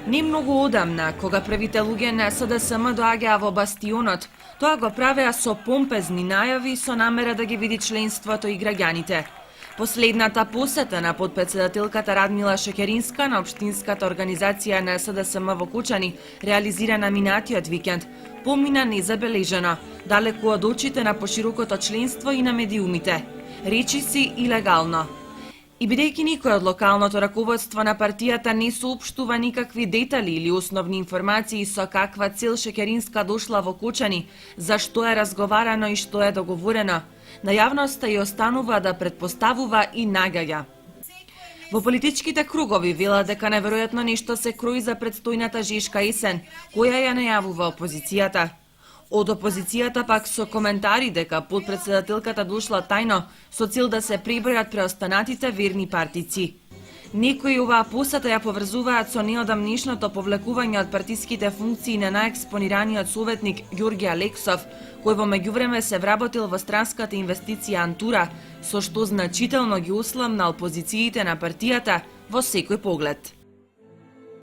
Не многу одамна, кога првите луѓе на СДСМ доаѓаа во бастионот, тоа го правеа со помпезни најави со намера да ги види членството и граѓаните. Последната посета на подпредседателката Радмила Шекеринска на општинската организација на СДСМ во Кучани, реализирана минатиот викенд, помина незабележено, далеку од очите на поширокото членство и на медиумите. Речи си илегално. И бидејќи никој од локалното раководство на партијата не соопштува никакви детали или основни информации со каква цел Шекеринска дошла во Кучани, за што е разговарано и што е договорено, на јавноста и останува да претпоставува и нагаѓа. Во политичките кругови велат дека неверојатно нешто се крои за предстојната жешка есен, која ја најавува опозицијата. Од опозицијата пак со коментари дека подпредседателката дошла тајно со цел да се пребројат преостанатите верни партици. Некои оваа посета ја поврзуваат со неодамнешното повлекување од партиските функции на наекспонираниот советник Ѓорѓе Алексов, кој во меѓувреме се вработил во странската инвестиција Антура, со што значително ги осламнал позициите на партијата во секој поглед.